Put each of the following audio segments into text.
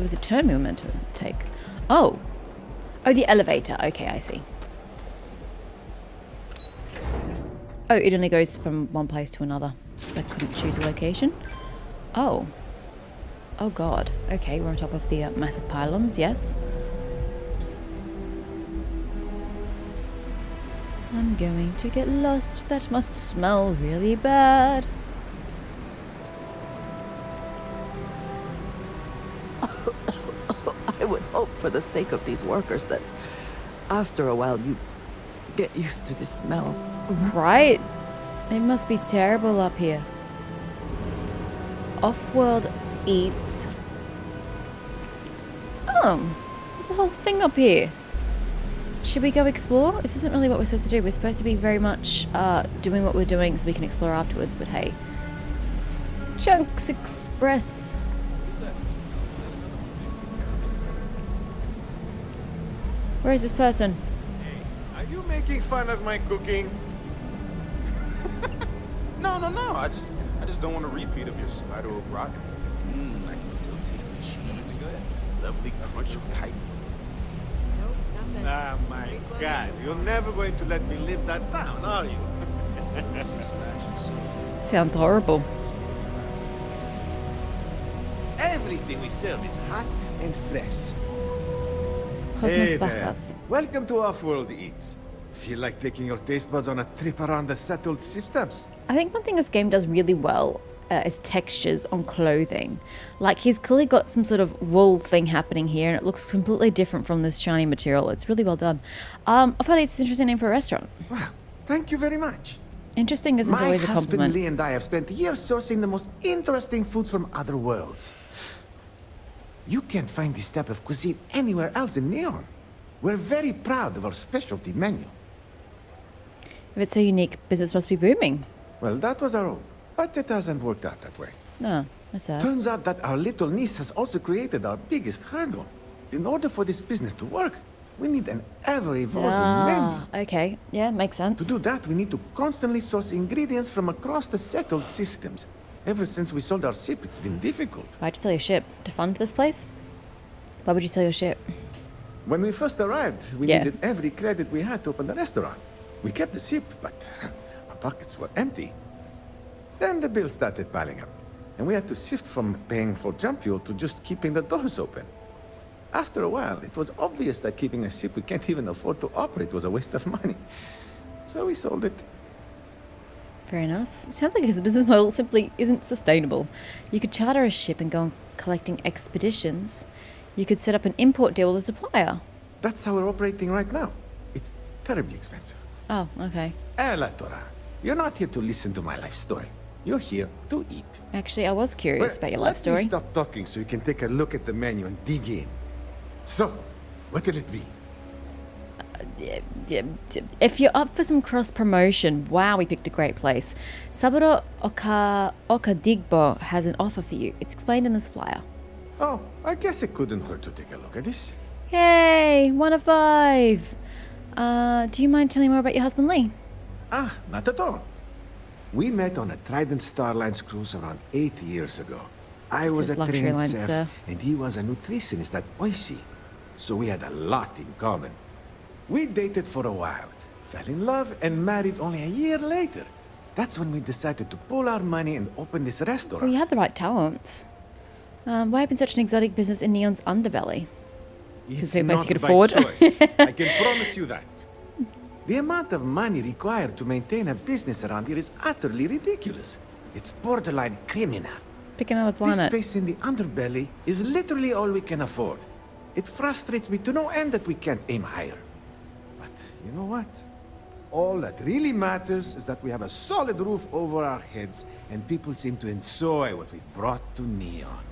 There was a turn we were meant to take. Oh. Oh, the elevator. Okay, I see. Oh, it only goes from one place to another. I couldn't choose a location. Oh. Oh god. Okay, we're on top of the massive pylons, yes. I'm going to get lost. That must smell really bad. I would hope for the sake of these workers that after a while you get used to the smell. Right? It must be terrible up here. Off-world eats. Oh, there's a whole thing up here. Should we go explore? This isn't really what we're supposed to do. We're supposed to be very much doing what we're doing so we can explore afterwards, but hey. Chunks Express. Where is this person? Hey, are you making fun of my cooking? No. I just don't want a repeat of your spider au gratin. I can still taste the cheese. Lovely crunch of kite. Ah, my God. You're never going to let me live that down, are you? Sounds horrible. Everything we serve is hot and fresh. Cosmos Hey there. Bajas. Welcome to Off-World Eats. Feel like taking your taste buds on a trip around the settled systems? I think one thing this game does really well is textures on clothing. Like, he's clearly got some sort of wool thing happening here, and it looks completely different from this shiny material. It's really well done. I've heard it's an interesting name for a restaurant. Wow, thank you very much. Interesting isn't My always a husband compliment. Lee and I have spent years sourcing the most interesting foods from other worlds. You can't find this type of cuisine anywhere else in Neon. We're very proud of our specialty menu. If it's so unique, business must be booming. Well, that was our hope, but it hasn't worked out that way. No, that's sad. Turns out that our little niece has also created our biggest hurdle. In order for this business to work, we need an ever-evolving menu. Okay. Yeah, makes To sense. do that, we need to constantly source ingredients from across the settled systems. Ever since we sold our ship, it's been difficult. Why'd you sell your ship? To fund this place? Why would you sell your ship? When we first arrived, we Yeah. needed every credit we had to open the restaurant. We kept the ship, but our pockets were empty. Then the bills started piling up, and we had to shift from paying for jump fuel to just keeping the doors open. After a while, it was obvious that keeping a ship we can't even afford to operate was a waste of money. So we sold it. Fair enough. It sounds like his business model simply isn't sustainable. You could charter a ship and go on collecting expeditions. You could set up an import deal with a supplier. That's how we're operating right now. It's terribly expensive. Oh, okay. Ella, Tora, you're not here to listen to my life story. You're here to eat. Actually, I was curious about your life Let me story. stop talking so you can take a look at the menu and dig in. So, what could it be? If you're up for some cross promotion, wow, we picked a great place. Saburo Okadigbo has an offer for you. It's explained in this flyer. Oh, I guess it couldn't hurt to take a look at this. Yay! 1 of 5! Do you mind telling me more about your husband, Lee? Ah, not at all. We met on a Trident Starlines cruise around 8 years ago. I This was is a luxury trained line, chef, sir. and he was a nutritionist at Oishi. So we had a lot in common. We dated for a while, fell in love, and married only a year later. That's when we decided to pool our money and open this restaurant. Well, you had the right talents. Why open such an exotic business in Neon's underbelly? It's they not basically could by afford. choice. I can promise you that. The amount of money required to maintain a business around here is utterly ridiculous. It's borderline criminal. Pick another This planet. space in the underbelly is literally all we can afford. It frustrates me to no end that we can't aim higher. But you know what? All that really matters is that we have a solid roof over our heads, and people seem to enjoy what we've brought to Neon.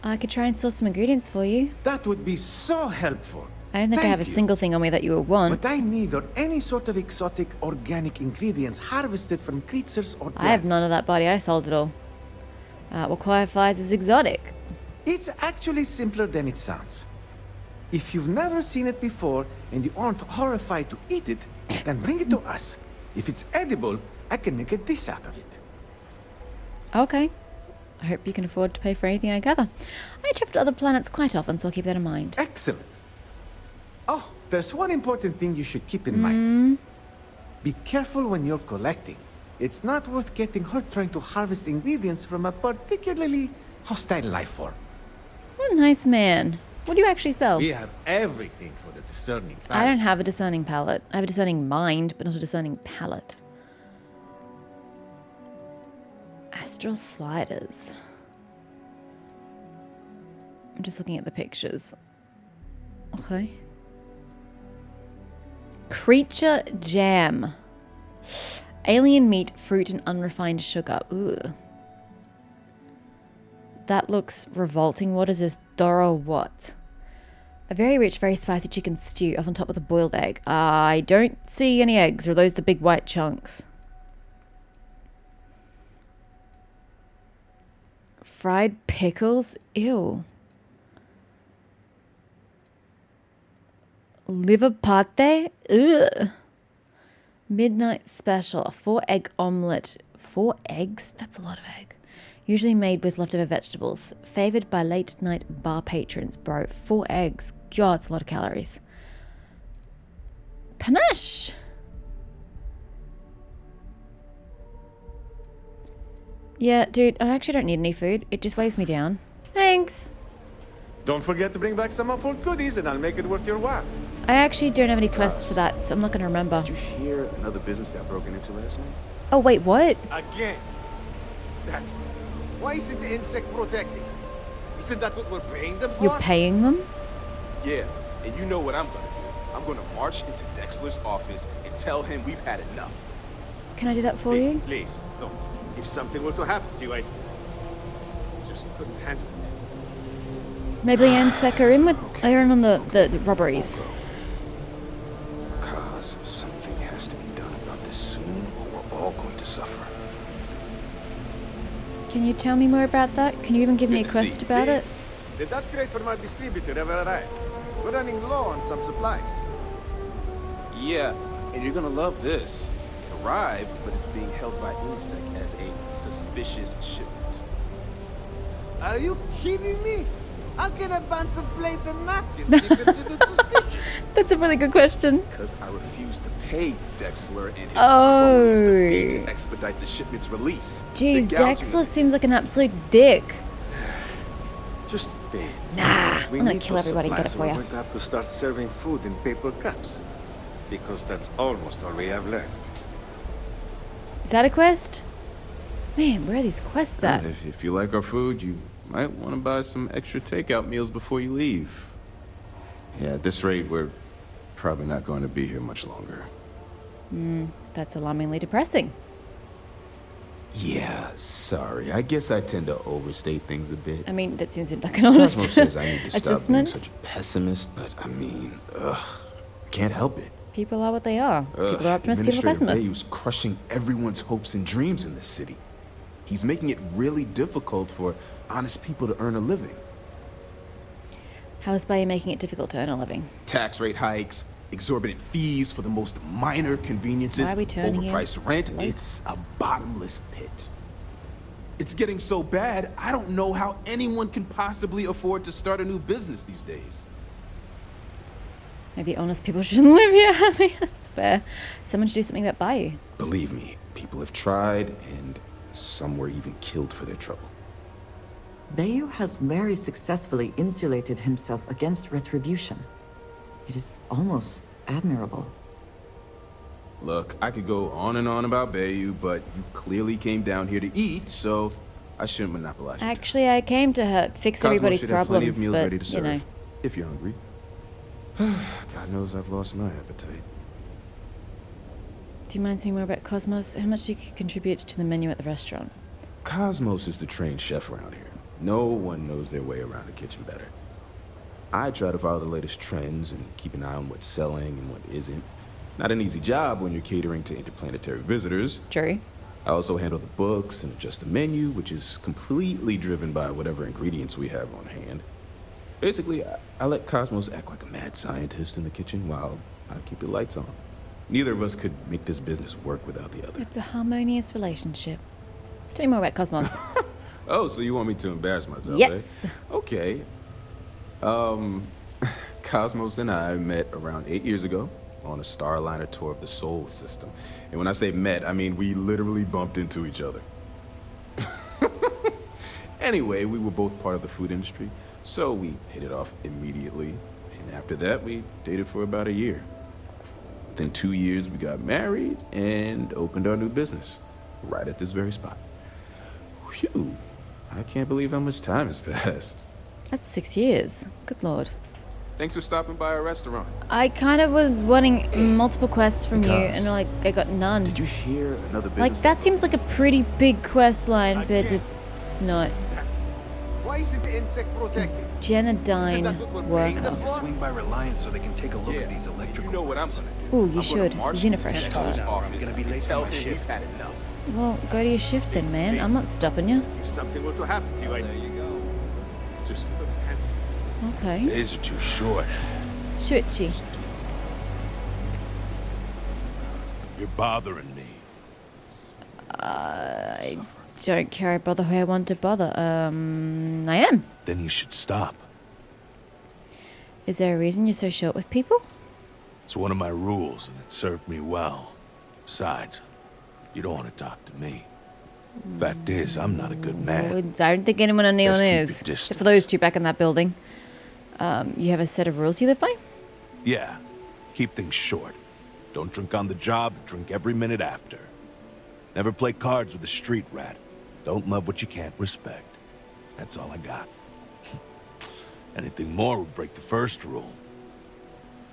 I could try and source some ingredients for you. That would be so helpful. I don't think I Thank have a you. single thing on me that you would want. What I need are any sort of exotic organic ingredients harvested from creatures or plants. I have none of that, buddy. I sold it all. What qualifies as exotic? It's actually simpler than it sounds. If you've never seen it before and you aren't horrified to eat it, then bring it to us. If it's edible, I can make a dish out of it. Okay. I hope you can afford to pay for anything I gather. I travel to other planets quite often, so I'll keep that in mind. Excellent. Oh, there's one important thing you should keep in mind. Be careful when you're collecting. It's not worth getting hurt trying to harvest ingredients from a particularly hostile life form. What a nice man. What do you actually sell? We have everything for the discerning palate. I don't have a discerning palate. I have a discerning mind, but not a discerning palate. Astral sliders. I'm just looking at the pictures. Okay. Creature jam. Alien meat, fruit, and unrefined sugar. Ooh. That looks revolting. What is this? Doro what? A very rich, very spicy chicken stew off on top with a boiled egg. I don't see any eggs. Or are those the big white chunks? Fried pickles? Ew. Liver pate? Ugh. Midnight special. A 4-egg omelette. 4 eggs? That's a lot of egg. Usually made with leftover vegetables. Favoured by late night bar patrons. Bro, 4 eggs. God, it's a lot of calories. Panache! Yeah, dude, I actually don't need any food. It just weighs me down. Thanks! Don't forget to bring back some of our goodies and I'll make it worth your while. I actually don't have any quests for that, so I'm not going to remember. Did you hear another business got broken into last night? Oh, wait, what? Again. Damn it. Why isn't the insect protecting us? Isn't that what we're paying them for? You're paying them? Yeah, and you know what I'm gonna do. I'm gonna march into Dexler's office and tell him we've had enough. Can I do that for you? Please, don't. If something were to happen to you, I just couldn't handle it. Maybe and Sek are in with are in on the robberies. Cause something has to be done about this soon, or we're all going to suffer. Can you tell me more about that? Can you even give me a Good to see quest you. about it? Did that crate from our distributor ever arrive? We're running low on some supplies. Yeah, and you're gonna love this. It arrived, but it's being held by Insect as a suspicious shipment. Are you kidding me? How can a bunch of plates and napkins be considered suspicious? That's a really good question. Because I refuse to pay Dexler and his cronies the fee to Oh. expedite the shipment's release. Jeez, They're gouging Dexler us. seems like an absolute dick. Just wait. Nah, We I'm gonna need kill those everybody and get it supplies, for or you. we're going to have to start serving food in paper cups. Because that's almost all we have left. Is that a quest? Man, where are these quests at? If you like our food, you might want to buy some extra takeout meals before you leave. Yeah, at this rate, we're probably not going to be here much longer. That's alarmingly depressing. Yeah, sorry. I guess I tend to overstate things a bit. I mean, that seems like an honest Cosmo says I need to stop being assessment. such a pessimist, but I mean, can't help it. People are what they are. People are optimists, people are Administrator Bayou's pessimists. crushing everyone's hopes and dreams in this city. He's making it really difficult for honest people to earn a living. How is Bayou making it difficult to earn a living? Tax rate hikes, exorbitant fees for the most minor conveniences, Why are we turning in overpriced rent. late? It's a bottomless pit. It's getting so bad, I don't know how anyone can possibly afford to start a new business these days. Maybe honest people shouldn't live here. I mean, that's fair. Someone should do something about Bayou. Believe me, people have tried, and some were even killed for their trouble. Bayou has very successfully insulated himself against retribution. It is almost admirable. Look, I could go on and on about Bayou, but you clearly came down here to eat, so I shouldn't monopolize your time. Actually, I came to fix Cosmo everybody's should have plenty of problems, meals but, ready to you serve, know. if you're hungry. God knows I've lost my appetite. Do you mind telling me more about Cosmos? How much do you contribute to the menu at the restaurant? Cosmos is the trained chef around here. No one knows their way around a kitchen better. I try to follow the latest trends and keep an eye on what's selling and what isn't. Not an easy job when you're catering to interplanetary visitors. True. I also handle the books and adjust the menu, which is completely driven by whatever ingredients we have on hand. Basically, I let Cosmos act like a mad scientist in the kitchen while I keep the lights on. Neither of us could make this business work without the other. It's a harmonious relationship. Tell me more about Cosmos. Oh, so you want me to embarrass myself? Yes. Eh? Okay. Cosmos and I met around 8 years ago on a Starliner tour of the Sol system. And when I say met, I mean we literally bumped into each other. Anyway, we were both part of the food industry, so we hit it off immediately. And after that, we dated for about a year. Within 2 years, we got married and opened our new business, right at this very spot. Phew, I can't believe how much time has passed. That's 6 years. Good lord. Thanks for stopping by our restaurant. I kind of was wanting multiple quests from you, and like I got none. Did you hear another business? Like that seems like a pretty big quest line, but it's not. Why is it insect protected? Genodyne worker. Swing by Reliance so they can take a look at these electrical. You know what I'm gonna do? Ooh, you should. Unifresh for His that. office. Gonna be late for Tell my him shift. you've had enough. Well, go to your shift then, man. I'm not stopping you. If something were to happen to you, there you go. Just Okay. Days are too short. Switchy. You're bothering me. I don't care about the way I want to bother. I am. Then you should stop. Is there a reason you're so short with people? It's one of my rules, and it served me well. Besides, you don't want to talk to me. Fact is, I'm not a good man. I don't think anyone on Neon Best keep is. your Except for distance. those two back in that building. You have a set of rules you live by? Yeah, keep things short. Don't drink on the job, drink every minute after. Never play cards with a street rat. Don't love what you can't respect. That's all I got. Anything more would break the first rule.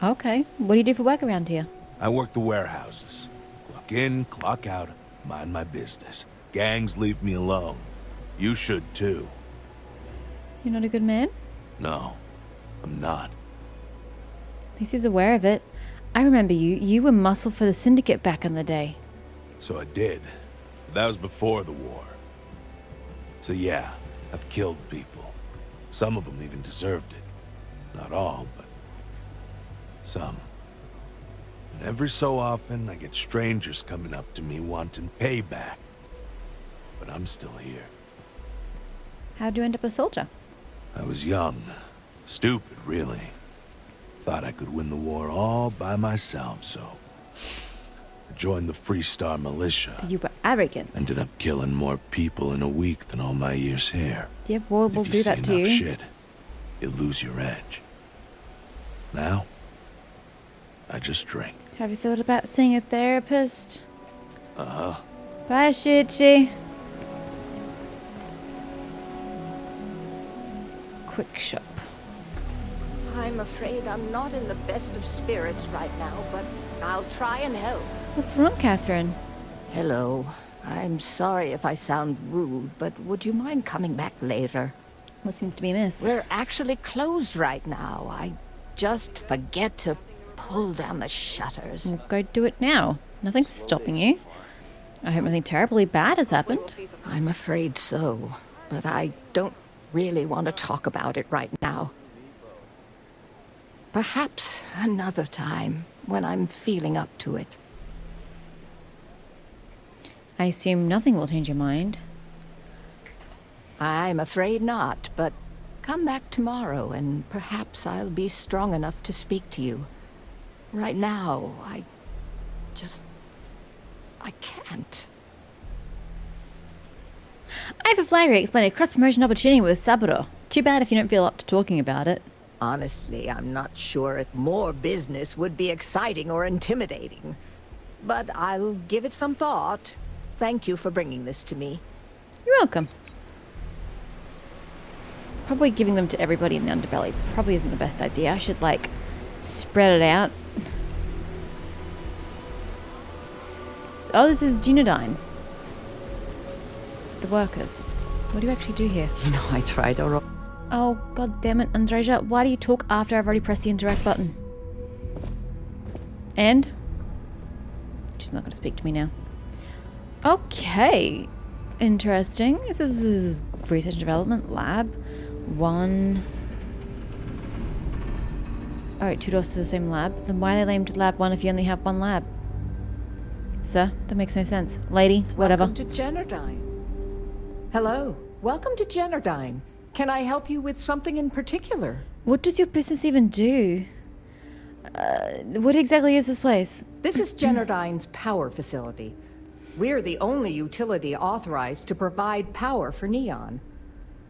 Okay. What do you do for work around here? I work the warehouses. Clock in, clock out, mind my business. Gangs leave me alone. You should too. You're not a good man? No, I'm not. At least he's aware of it. I remember you. You were muscle for the Syndicate back in the day. So I did. But that was before the war. So yeah, I've killed people. Some of them even deserved it. Not all, but some. And every so often, I get strangers coming up to me wanting payback. But I'm still here. How'd you end up a soldier? I was young. Stupid, really. Thought I could win the war all by myself, so I joined the Freestar Militia. So you were arrogant. Ended up killing more people in a week than all my years here. Yeah, war will If you do see that to enough you. shit, you lose your edge. Now, I just drink. Have you thought about seeing a therapist? Uh-huh. Bye, Shichi. Quick shop. I'm afraid I'm not in the best of spirits right now, but I'll try and help. What's wrong, Catherine? Hello. I'm sorry if I sound rude, but would you mind coming back later? What seems to be amiss? We're actually closed right now. I just forget to pull down the shutters. Well, go do it now. Nothing's stopping you. I hope nothing terribly bad has happened. I'm afraid so, but I don't really want to talk about it right now. Perhaps another time, when I'm feeling up to it. I assume nothing will change your mind. I'm afraid not, but come back tomorrow and perhaps I'll be strong enough to speak to you. Right now, I can't. I have a flyer explaining a cross-promotion opportunity with Saburo. Too bad if you don't feel up to talking about it. Honestly, I'm not sure if more business would be exciting or intimidating. But I'll give it some thought. Thank you for bringing this to me. You're welcome. Probably giving them to everybody in the underbelly probably isn't the best idea. I should, like, spread it out. Oh, this is Genodyne. The workers. What do you actually do here? You know, I tried to... Oh, god damn it, Andreja. Why do you talk after I've already pressed the interact button? And? She's not going to speak to me now. Okay. Interesting. This is research and development lab. 1. Alright, 2 doors to the same lab. Then why are they named lab 1 if you only have 1 lab? Sir, that makes no sense. Lady, whatever. Welcome to Genodyne. Hello. Welcome to Generdyne. Can I help you with something in particular? What does your business even do? What exactly is this place? This is Generdyne's power facility. We're the only utility authorized to provide power for Neon.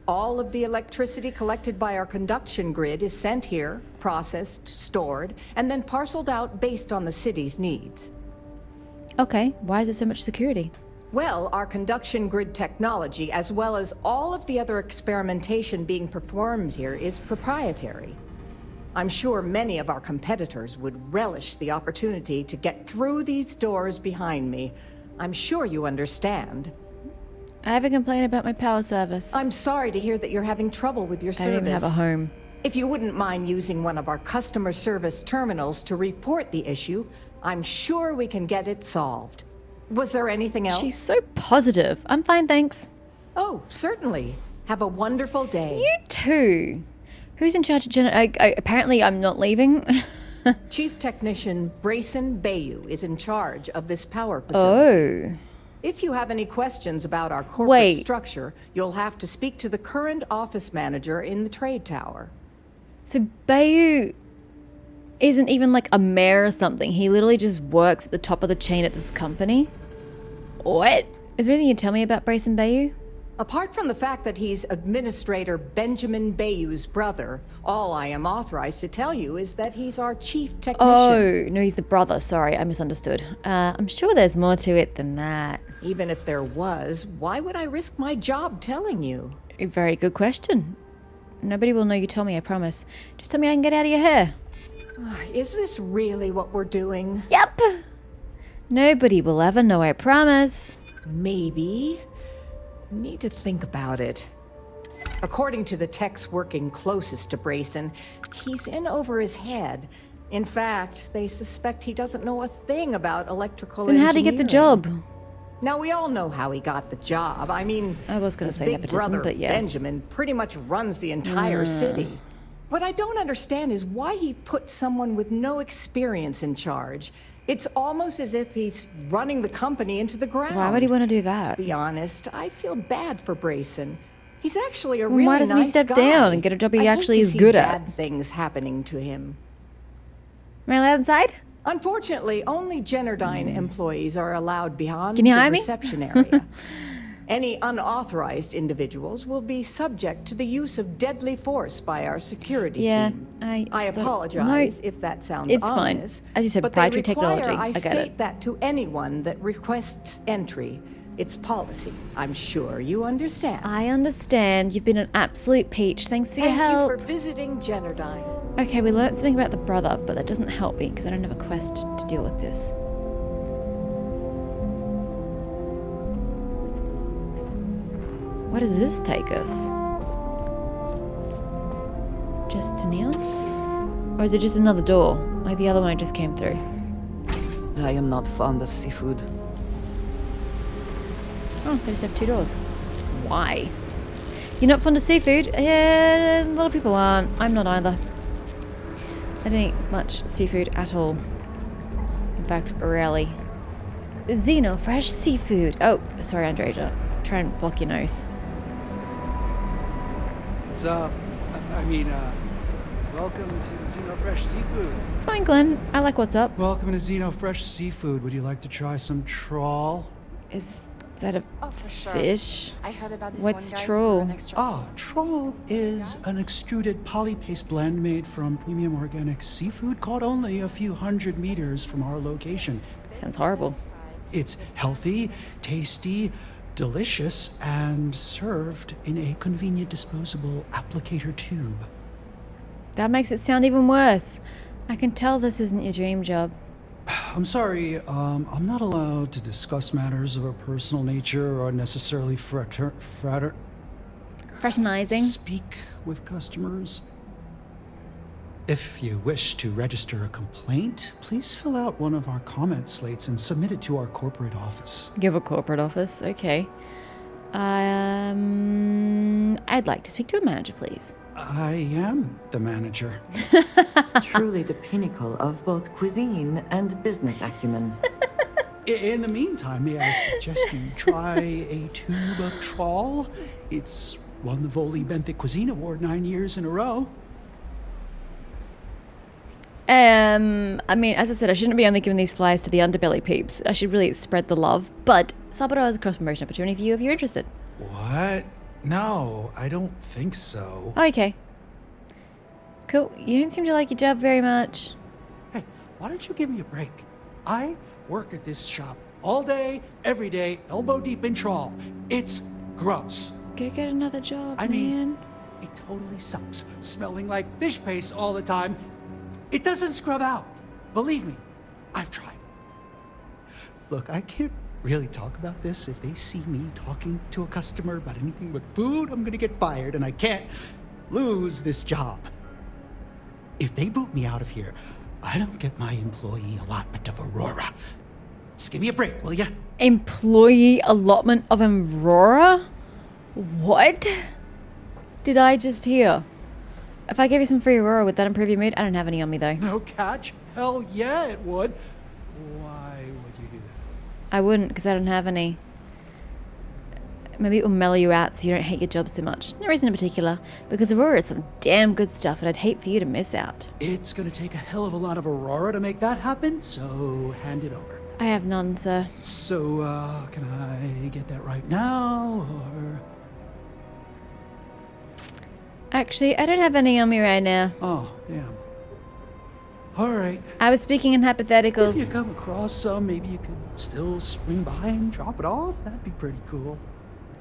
All of the electricity collected by our conduction grid is sent here, processed, stored, and then parceled out based on the city's needs. Okay, why is there so much security? Well, our conduction grid technology, as well as all of the other experimentation being performed here, is proprietary. I'm sure many of our competitors would relish the opportunity to get through these doors behind me. I'm sure you understand. I have a complaint about my power service. I'm sorry to hear that you're having trouble with your I service. don't even have a home. If you wouldn't mind using one of our customer service terminals to report the issue, I'm sure we can get it solved. Was there anything else? She's so positive. I'm fine, thanks. Oh, certainly. Have a wonderful day. You too. Who's in charge of apparently I'm not leaving. Chief Technician Brayson Bayou is in charge of this power facility. Oh. If you have any questions about our corporate Wait. structure, you'll have to speak to the current office manager in the trade tower. So Bayou isn't even like a mayor or something. He literally just works at the top of the chain at this company. What? Is there anything you tell me about Brayson Bayou? Apart from the fact that he's Administrator Benjamin Bayou's brother, all I am authorized to tell you is that he's our chief technician. Oh, no, he's the brother. Sorry, I misunderstood. I'm sure there's more to it than that. Even if there was, why would I risk my job telling you? A very good question. Nobody will know you told me, I promise. Just tell me I can get out of your hair. Is this really what we're doing? Yep. Nobody will ever know, I promise. Maybe. Need to think about it. According to the techs working closest to Brayson, he's in over his head. In fact, they suspect he doesn't know a thing about electrical Then how'd he get the engineering. job? Now, we all know how he got the job. I mean, I was gonna his say big nepotism, brother, but yeah. Benjamin, pretty much runs the entire city. What I don't understand is why he put someone with no experience in charge. It's almost as if he's running the company into the ground. Why would he want to do that? To be honest, I feel bad for Brayson. He's actually a Well, really why doesn't he nice step guy. down and get a job he I hate actually to is see good at? bad things happening to him. Am I allowed inside? Unfortunately, only Generdyne employees are allowed beyond Can you the hire me? reception area. Any unauthorized individuals will be subject to the use of deadly force by our security Yeah, team. I apologize no, if that sounds it's fine. ominous. As you said, but they proprietary require technology. I I get state it. that to anyone that requests entry. It's policy. I'm sure you understand. I understand. You've been an absolute peach. Thanks for your Thank help. you for visiting Generdyne. Okay, we learnt something about the brother, but that doesn't help me because I don't have a quest to deal with this. Where does this take us? Just to Neon? Or is it just another door, like the other one I just came through? I am not fond of seafood. Oh, they just have two doors. Why? You're not fond of seafood? Yeah, a lot of people aren't. I'm not either. I don't eat much seafood at all. In fact, rarely. Xeno fresh seafood. Oh, sorry, Andreja. Try and block your nose. What's up? Welcome to Xeno Fresh Seafood. It's fine, Glenn. I like what's up. Welcome to Xeno Fresh Seafood. Would you like to try some trawl? Is that a For sure. fish? I heard about this What's one guy trawl? who ran extra- Trawl is an extruded polypaste blend made from premium organic seafood caught only a few hundred meters from our location. Sounds horrible. It's healthy, tasty, delicious, and served in a convenient disposable applicator tube. That makes it sound even worse. I can tell this isn't your dream job. I'm sorry, I'm not allowed to discuss matters of a personal nature or necessarily Fraternizing. speak with customers. If you wish to register a complaint, please fill out one of our comment slates and submit it to our corporate office. You have a corporate office? Okay. I'd like to speak to a manager, please. I am the manager. Truly the pinnacle of both cuisine and business acumen. In the meantime, may I suggest you try a tube of trawl? It's won the Voli Benthic Cuisine Award 9 years in a row. I mean, as I said, I shouldn't be only giving these flies to the underbelly peeps. I should really spread the love. But Saburo has a cross-promotion opportunity for you if you're interested. What? No, I don't think so. Oh, okay. Cool. You don't seem to like your job very much. Hey, why don't you give me a break? I work at this shop all day, every day, elbow deep in trawl. It's gross. Go get another job, I man. mean, it totally sucks. Smelling like fish paste all the time. It doesn't scrub out. Believe me, I've tried. Look, I can't really talk about this. If they see me talking to a customer about anything but food, I'm gonna get fired and I can't lose this job. If they boot me out of here, I don't get my employee allotment of Aurora. Just give me a break, will ya? Employee allotment of Aurora? What did I just hear? If I gave you some free Aurora, would that improve your mood? I don't have any on me, though. No catch? Hell yeah, it would. Why would you do that? I wouldn't, because I don't have any. Maybe it will mellow you out so you don't hate your job so much. No reason in particular, because Aurora is some damn good stuff, and I'd hate for you to miss out. It's gonna take a hell of a lot of Aurora to make that happen, so hand it over. I have none, sir. So, can I get that right now, or...? Actually, I don't have any on me right now. Oh, damn. Alright. I was speaking in hypotheticals. If you come across some, maybe you could still swing by and drop it off. That'd be pretty cool.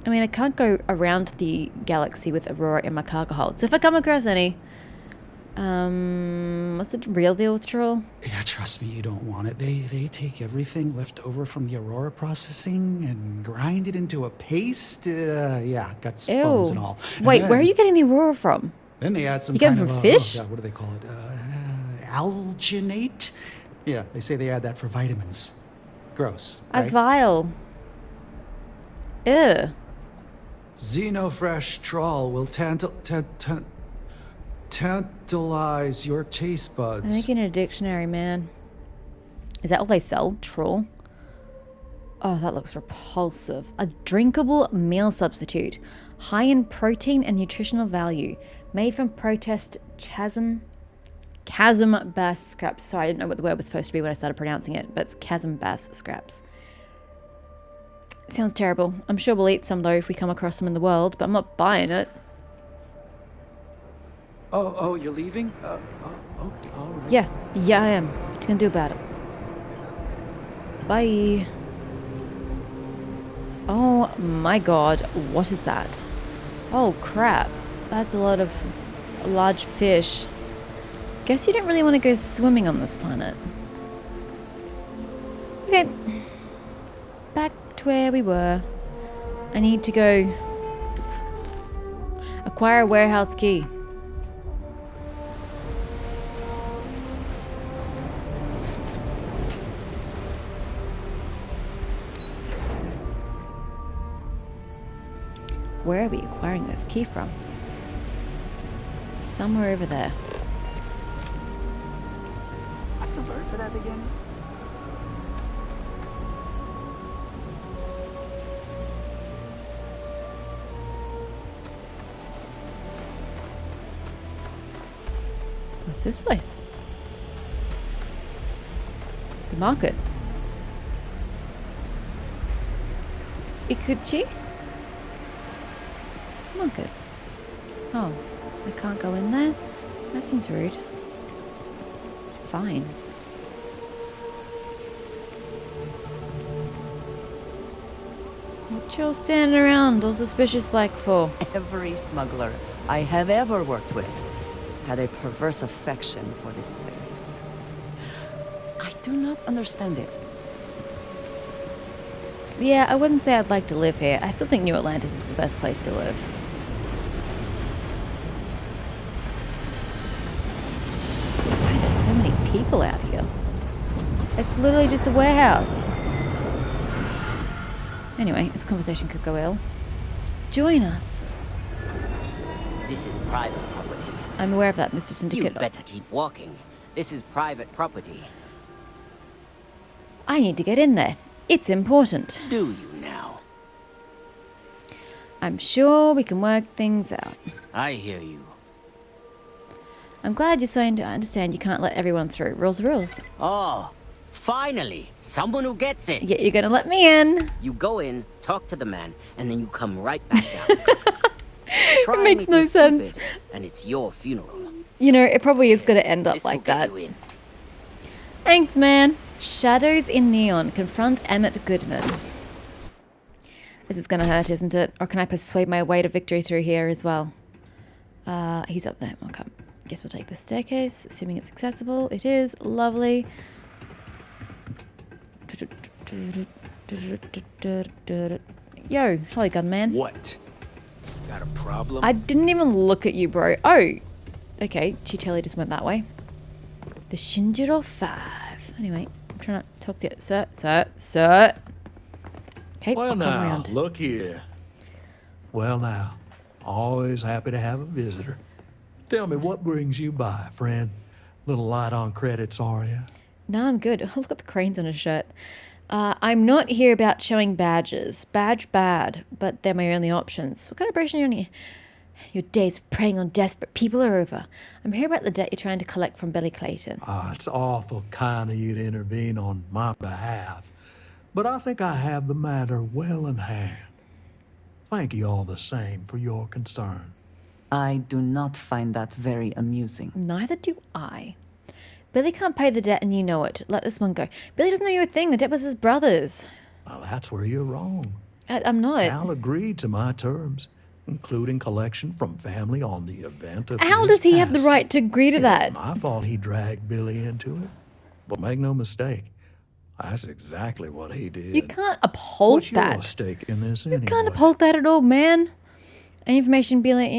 I mean, I can't go around the galaxy with Aurora in my cargo hold. So if I come across any... what's the real deal with Troll? Yeah, trust me, you don't want it. They take everything left over from the Aurora processing and grind it into a paste. Yeah, guts, bones, and all. And Wait, then, where are you getting the Aurora from? Then they add some You get kind them of from fish? Oh God, what do they call it? Alginate? Yeah, they say they add that for vitamins. Gross. That's Right? vile. Ew. Xenofresh trawl will tantalize your taste I'm buds. making a dictionary, man. Is that all they sell? Troll? Oh, that looks repulsive. A drinkable meal substitute. High in protein and nutritional value. Made from protest chasm bass scraps. Sorry, I didn't know what the word was supposed to be when I started pronouncing it, but it's chasm bass scraps. Sounds terrible. I'm sure we'll eat some though if we come across them in the world, but I'm not buying it. Oh, you're leaving? Okay, all right. Yeah, I am. What you gonna do about it? Bye. Oh my god, what is that? Oh crap, that's a lot of large fish. Guess you don't really want to go swimming on this planet. Okay, back to where we were. I need to go acquire a warehouse key. Where are we acquiring this key from? Somewhere over there. What's the word for that again? What's this place? The market. Ikuchi? Market. Oh, I can't go in there? That seems rude. Fine. What you all standing around all suspicious like for? Every smuggler I have ever worked with had a perverse affection for this place. I do not understand it. Yeah, I wouldn't say I'd like to live here. I still think New Atlantis is the best place to live. Why there's so many people out here? It's literally just a warehouse. Anyway, this conversation could go ill. Join us. This is private property. I'm aware of that, Mr. You Syndicate. better keep walking. This is private property. I need to get in there. It's important. Do you now? I'm sure we can work things out. I hear you. I'm glad you're starting to understand you can't let everyone through. Rules are rules. Oh, finally, someone who gets it. Yeah, you're gonna let me in. You go in, talk to the man, and then you come right back out. It makes no sense. And it's your funeral. You know, it probably is gonna end up This will like get that. you in. Thanks, man. Shadows in Neon. Confront Emmett Goodman. This is gonna hurt, isn't it? Or can I persuade my way to victory through here as well? He's up there. Okay. Guess we'll take the staircase, assuming it's accessible. It is. Lovely. Yo, hello, gunman. What? Got a problem? I didn't even look at you, bro. Oh! Okay, she totally just went that way. The Shinjiro 5. Anyway, I'm trying to talk to you. Sir. Okay, Well, I'll come now, around. look here. Well, now, always happy to have a visitor. Tell me, what brings you by, friend? Little light on credits, are you? No, I'm good. Oh, look at the cranes on his shirt. I'm not here about showing badges. Badge bad, but they're my only options. What kind of operation are you on here? Your days of preying on desperate people are over. I'm here about the debt you're trying to collect from Billy Clayton. It's awful kind of you to intervene on my behalf, but I think I have the matter well in hand. Thank you all the same for your concern. I do not find that very amusing. Neither do I. Billy can't pay the debt and you know it. Let this one go. Billy doesn't know you're a thing. The debt was his brother's. Well, that's where you're wrong. I'm not. Al agreed to my terms, including collection from family on the event of How his does he have the passing. right to agree to It that? ain't my fault he dragged Billy into it. But make no mistake, that's exactly what he did. You can't uphold What's your that. stake in this You anyway? can't uphold that at all, man. Any information be like...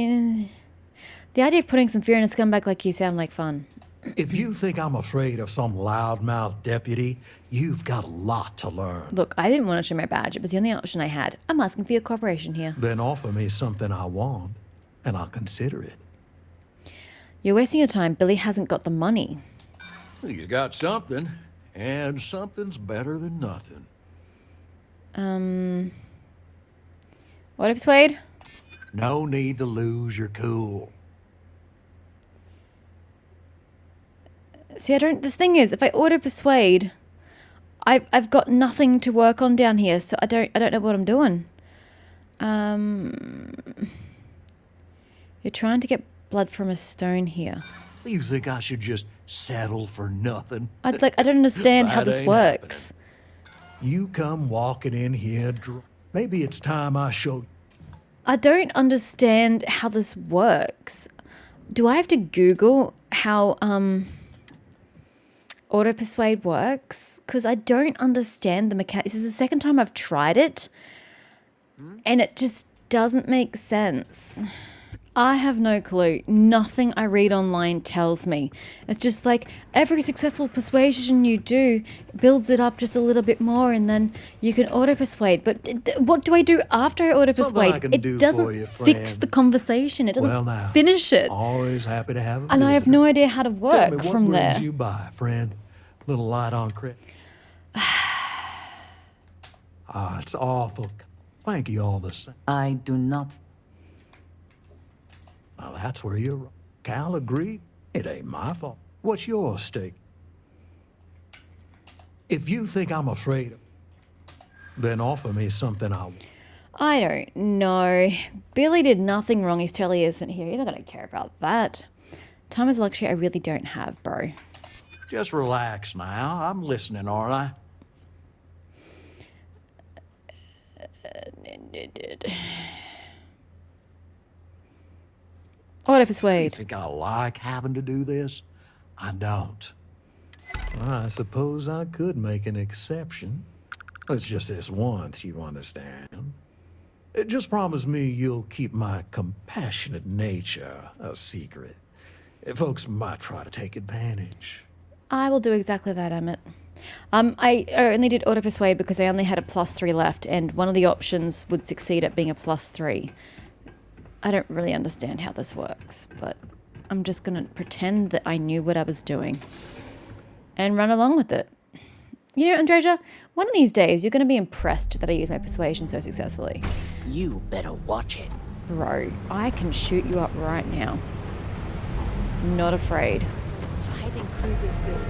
The idea of putting some fear in a scumbag like you sound like fun. If you think I'm afraid of some loudmouth deputy, you've got a lot to learn. Look, I didn't want to show my badge. It was the only option I had. I'm asking for your cooperation here. Then offer me something I want, and I'll consider it. You're wasting your time. Billy hasn't got the money. You got something, and something's better than nothing. What up, Swade? No need to lose your cool. See, the thing is, if I auto persuade, I've got nothing to work on down here, so I don't know what I'm doing. You're trying to get blood from a stone here. You think I should just settle for nothing? I don't understand how That this ain't works. You come walking in here, maybe it's time I show you. I don't understand how this works. Do I have to Google how auto persuade works? Because I don't understand the mechanics. This is the second time I've tried it, and it just doesn't make sense. I have no clue. Nothing I read online tells me. It's just like every successful persuasion you do builds it up just a little bit more, and then you can auto persuade. But what do I do after I auto persuade? Something I can do It for doesn't you, fix friend. the conversation. It doesn't Well, now, finish it. Always happy to have a And I have visitor. no idea how to Tell me, work what from brings there. you by, friend? Little light on credit. It's awful. Thank you all the same. I do not. Well, that's where you're wrong. Cal agreed. It ain't my fault. What's your stake? If you think I'm afraid of, then offer me something I don't know. Billy did nothing wrong. He totally isn't here. He's not going to care about that. Time is a luxury I really don't have, bro. Just relax now. I'm listening, aren't I? Auto You persuade. think I like having to do this? I don't. I suppose I could make an exception. It's just this once, you understand. Just promise me you'll keep my compassionate nature a secret. Folks might try to take advantage. I will do exactly that, Emmett. I only did auto persuade because I only had a +3 left, and one of the options would succeed at being a +3. I don't really understand how this works, but I'm just gonna pretend that I knew what I was doing and run along with it. You know, Andreja, one of these days you're going to be impressed that I used my persuasion so successfully. You better watch it. Bro, I can shoot you up right now. Not afraid. Trident cruises soon.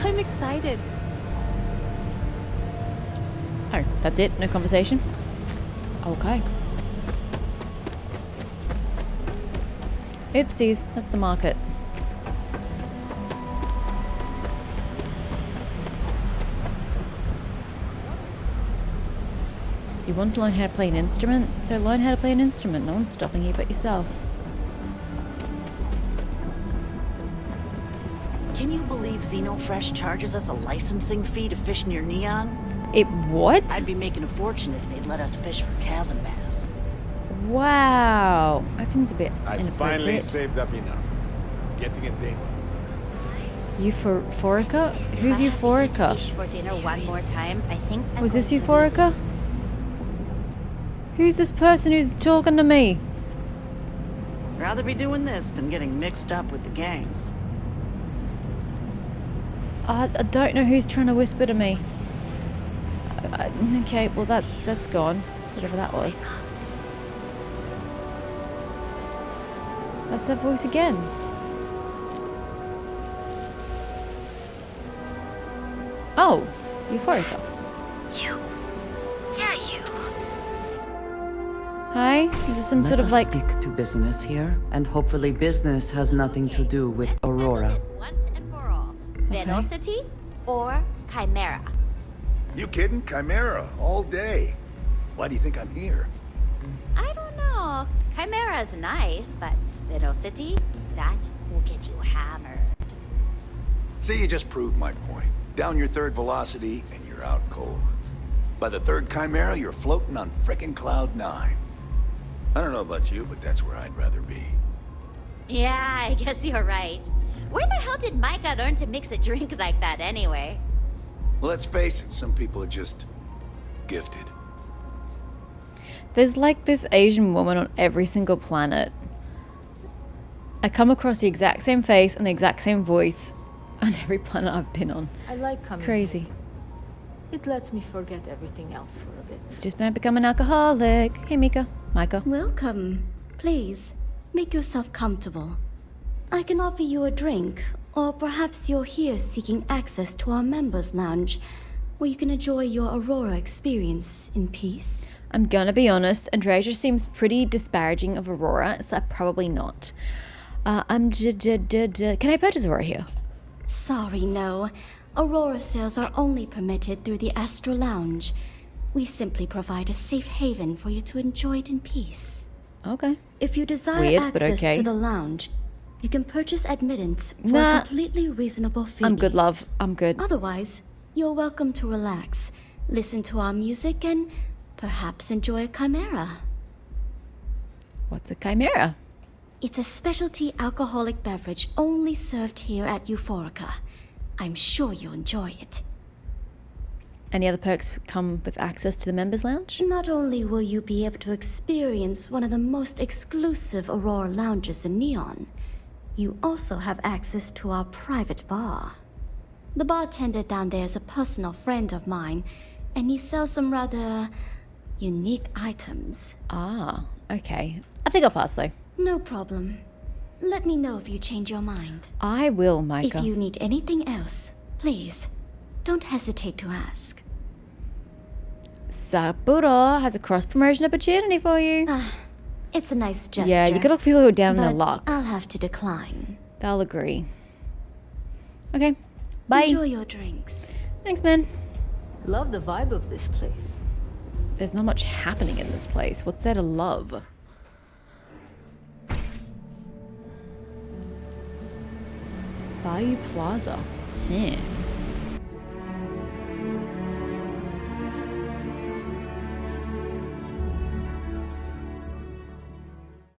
I'm excited. Oh, that's it? No conversation? Okay. Oopsies, that's the market. You want to learn how to play an instrument? So learn how to play an instrument. No one's stopping you but yourself. Can you believe Xenofresh charges us a licensing fee to fish near Neon? It what? I'd be making a fortune if they'd let us fish for chasm bass. Wow. That seems a bit I inappropriate. finally saved up enough. Getting it dangerous. Euphorica? Who's Euphorica? Fish for dinner one more time. I think I'm Was this going to lose Euphorica? it. Who's this person who's talking to me? Rather be doing this than getting mixed up with the gangs. I don't know who's trying to whisper to me. Okay, well that's gone. Whatever that was. That's that voice again. Oh, Euphorica. You. Yeah, you. Hi, is this some Let sort of us like... stick to business here, and hopefully business has nothing to do with Aurora. Once and for all. Velocity or Chimera? You kidding? Chimera, all day. Why do you think I'm here? I don't know. Chimera is nice, but Velocity, that will get you hammered. See, you just proved my point. Down your third velocity, and you're out cold. By the third Chimera, you're floating on frickin' Cloud 9. I don't know about you, but that's where I'd rather be. Yeah, I guess you're right. Where the hell did Micah learn to mix a drink like that anyway? Well, let's face it, some people are just gifted. There's like this Asian woman on every single planet. I come across the exact same face and the exact same voice on every planet I've been on. I like coming Crazy. here. It lets me forget everything else for a bit. Just don't become an alcoholic. Hey, Micah. Welcome. Please, make yourself comfortable. I can offer you a drink, or perhaps you're here seeking access to our members' lounge, where you can enjoy your Aurora experience in peace. I'm gonna be honest, Andreja seems pretty disparaging of Aurora, so probably not. Can I purchase Aurora here? Sorry, no. Aurora sales are only permitted through the Astral Lounge. We simply provide a safe haven for you to enjoy it in peace. Okay. If you desire Weird, but access okay. to the lounge, you can purchase admittance for Nah. a completely reasonable fee. I'm good, love. I'm good. Otherwise, you're welcome to relax, listen to our music, and perhaps enjoy a chimera. What's a chimera? It's a specialty alcoholic beverage only served here at Euphorica. I'm sure you'll enjoy it. Any other perks come with access to the members' lounge? Not only will you be able to experience one of the most exclusive Aurora lounges in Neon, you also have access to our private bar. The bartender down there is a personal friend of mine, and he sells some rather unique items. Ah, okay. I think I'll pass though. No problem. Let me know if you change your mind. I will, Micah. If you need anything else, please, don't hesitate to ask. Saburo has a cross-promotion opportunity for you. It's a nice gesture. Yeah, you gotta people who are down in their but luck. I'll have to decline. I'll agree. Okay, bye. Enjoy your drinks. Thanks, man. Love the vibe of this place. There's not much happening in this place. What's there to love? Bayou Plaza. Yeah.